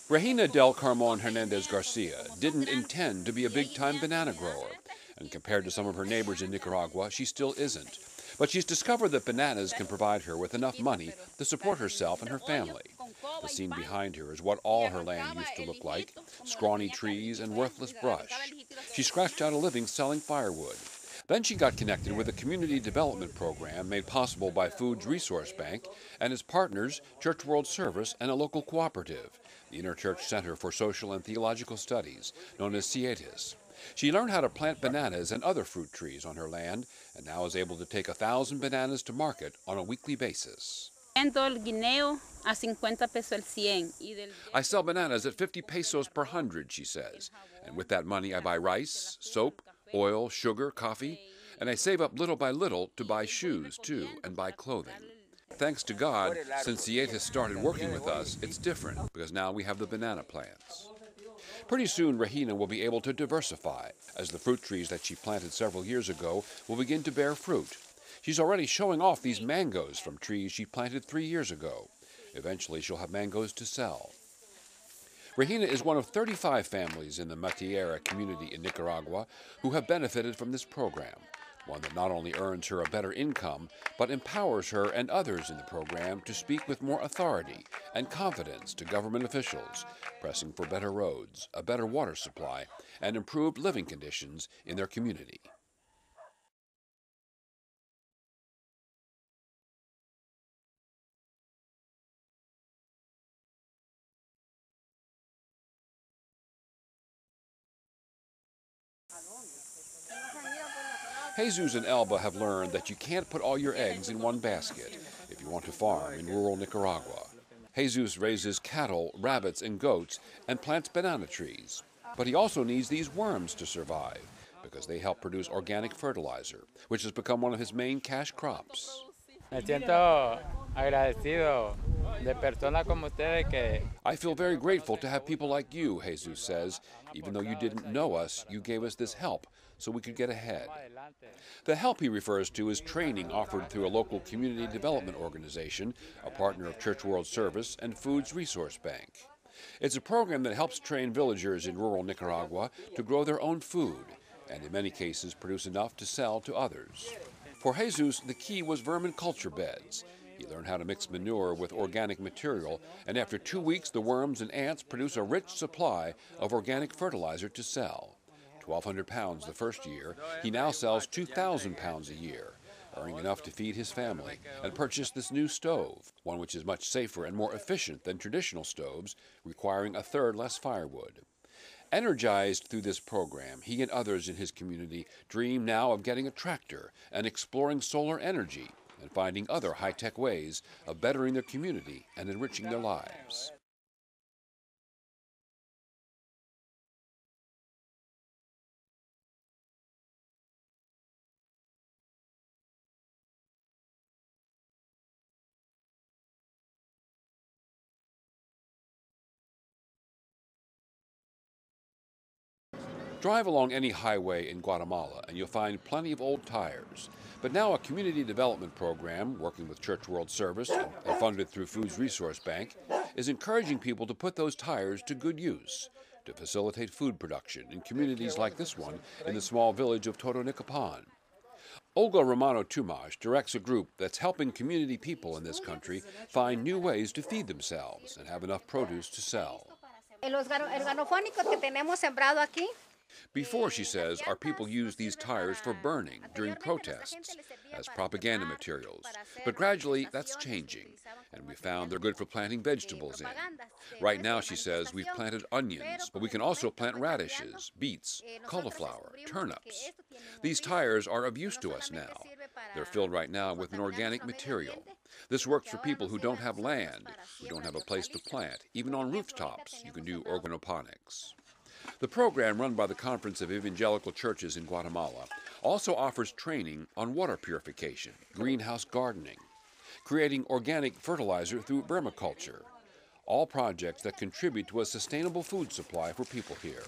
Regina del Carmon Hernandez Garcia didn't intend to be a big-time banana grower, and compared to some of her neighbors in Nicaragua, she still isn't. But she's discovered that bananas can provide her with enough money to support herself and her family. The scene behind her is what all her land used to look like: scrawny trees and worthless brush. She scratched out a living selling firewood. Then she got connected with a community development program made possible by Foods Resource Bank and its partners, Church World Service, and a local cooperative, the Interchurch Center for Social and Theological Studies, known as Snippets. She learned how to plant bananas and other fruit trees on her land, and now is able to take 1,000 bananas to market on a weekly basis. I sell bananas at 50 pesos per 100, she says, and with that money I buy rice, soap, oil, sugar, coffee, and I save up little by little to buy shoes, too, and buy clothing. Thanks to God, since Sietas started working with us, it's different, because now we have the banana plants. Pretty soon, Regina will be able to diversify, as the fruit trees that she planted several years ago will begin to bear fruit. She's already showing off these mangoes from trees she planted 3 years ago. Eventually, she'll have mangoes to sell. Regina is one of 35 families in the Matillera community in Nicaragua who have benefited from this program, one that not only earns her a better income, but empowers her and others in the program to speak with more authority and confidence to government officials, pressing for better roads, a better water supply, and improved living conditions in their community. Jesus and Elba have learned that you can't put all your eggs in one basket if you want to farm in rural Nicaragua. Jesus raises cattle, rabbits, and goats and plants banana trees. But he also needs these worms to survive because they help produce organic fertilizer, which has become one of his main cash crops. Me siento agradecido de personas como ustedes que... I feel very grateful to have people like you, Jesus says. Even though you didn't know us, you gave us this help so we could get ahead. The help he refers to is training offered through a local community development organization, a partner of Church World Service and Foods Resource Bank. It's a program that helps train villagers in rural Nicaragua to grow their own food, and in many cases produce enough to sell to others. For Jesus, the key was vermin culture beds. He learned how to mix manure with organic material, and after 2 weeks, the worms and ants produce a rich supply of organic fertilizer to sell. 1,200 pounds the first year, he now sells 2,000 pounds a year, earning enough to feed his family and purchase this new stove, one which is much safer and more efficient than traditional stoves, requiring a third less firewood. Energized through this program, he and others in his community dream now of getting a tractor and exploring solar energy and finding other high-tech ways of bettering their community and enriching their lives. Drive along any highway in Guatemala and you'll find plenty of old tires. But now a community development program, working with Church World Service and funded through Foods Resource Bank, is encouraging people to put those tires to good use, to facilitate food production in communities like this one in the small village of Totonicapan. Olga Romano Tumas directs a group that's helping community people in this country find new ways to feed themselves and have enough produce to sell. Before, she says, our people used these tires for burning during protests as propaganda materials. But gradually, that's changing, and we found they're good for planting vegetables in. Right now, she says, we've planted onions, but we can also plant radishes, beets, cauliflower, turnips. These tires are of use to us now. They're filled right now with an organic material. This works for people who don't have land, who don't have a place to plant. Even on rooftops, you can do organoponics. The program, run by the Conference of Evangelical Churches in Guatemala, also offers training on water purification, greenhouse gardening, creating organic fertilizer through vermiculture, all projects that contribute to a sustainable food supply for people here,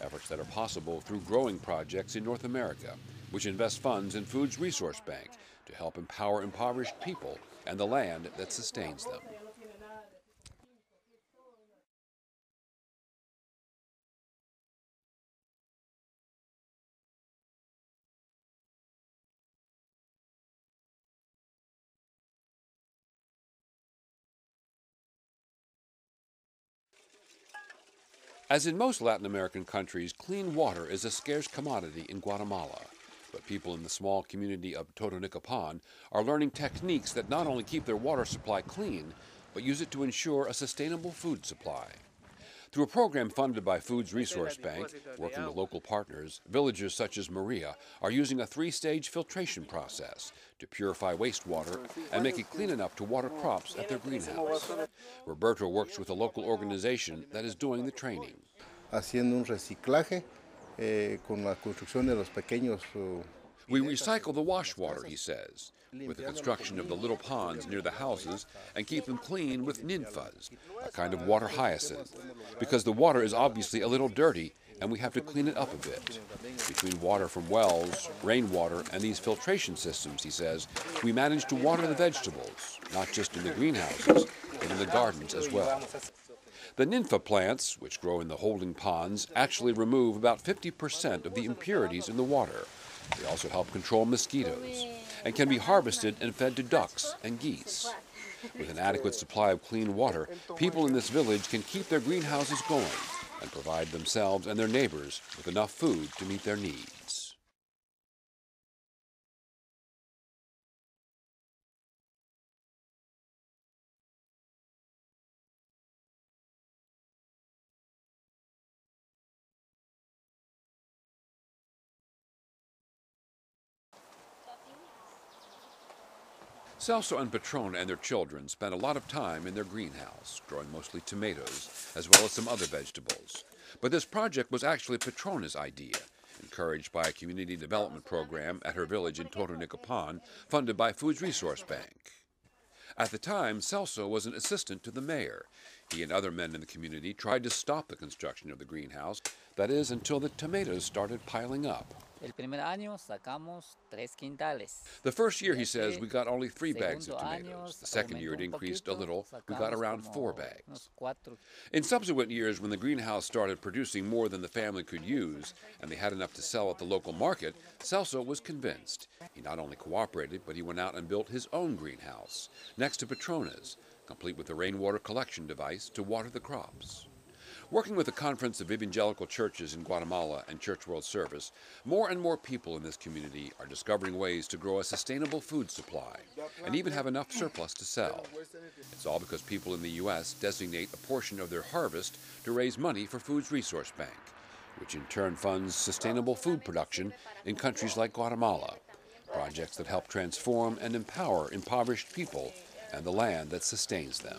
efforts that are possible through growing projects in North America, which invest funds in Foods Resource Bank to help empower impoverished people and the land that sustains them. As in most Latin American countries, clean water is a scarce commodity in Guatemala. But people in the small community of Totonicapán are learning techniques that not only keep their water supply clean, but use it to ensure a sustainable food supply. Through a program funded by Food's Resource Bank, working with local partners, villagers such as Maria are using a 3-stage filtration process to purify wastewater and make it clean enough to water crops at their greenhouse. Roberto works with a local organization that is doing the training. Haciendo un reciclaje con la construcción de los pequeños. We recycle the wash water, he says, with the construction of the little ponds near the houses and keep them clean with ninfas, a kind of water hyacinth, because the water is obviously a little dirty and we have to clean it up a bit. Between water from wells, rainwater, and these filtration systems, he says, we manage to water the vegetables, not just in the greenhouses, but in the gardens as well. The nympha plants, which grow in the holding ponds, actually remove about 50% of the impurities in the water. They also help control mosquitoes and can be harvested and fed to ducks and geese. With an adequate supply of clean water, people in this village can keep their greenhouses going and provide themselves and their neighbors with enough food to meet their needs. Celso and Petrona and their children spent a lot of time in their greenhouse, growing mostly tomatoes, as well as some other vegetables. But this project was actually Petrona's idea, encouraged by a community development program at her village in Totonicapán, funded by Food's Resource Bank. At the time, Celso was an assistant to the mayor. He and other men in the community tried to stop the construction of the greenhouse, that is, until the tomatoes started piling up. El primer año sacamos 3 quintales. The first year, he says, we got only 3 bags of tomatoes. The second year, it increased a little. We got around 4 bags. In subsequent years, when the greenhouse started producing more than the family could use, and they had enough to sell at the local market, Celso was convinced. He not only cooperated, but he went out and built his own greenhouse, next to Petrona's, complete with a rainwater collection device to water the crops. Working with the Conference of Evangelical Churches in Guatemala and Church World Service, more and more people in this community are discovering ways to grow a sustainable food supply and even have enough surplus to sell. It's all because people in the U.S. designate a portion of their harvest to raise money for Food's Resource Bank, which in turn funds sustainable food production in countries like Guatemala, projects that help transform and empower impoverished people and the land that sustains them.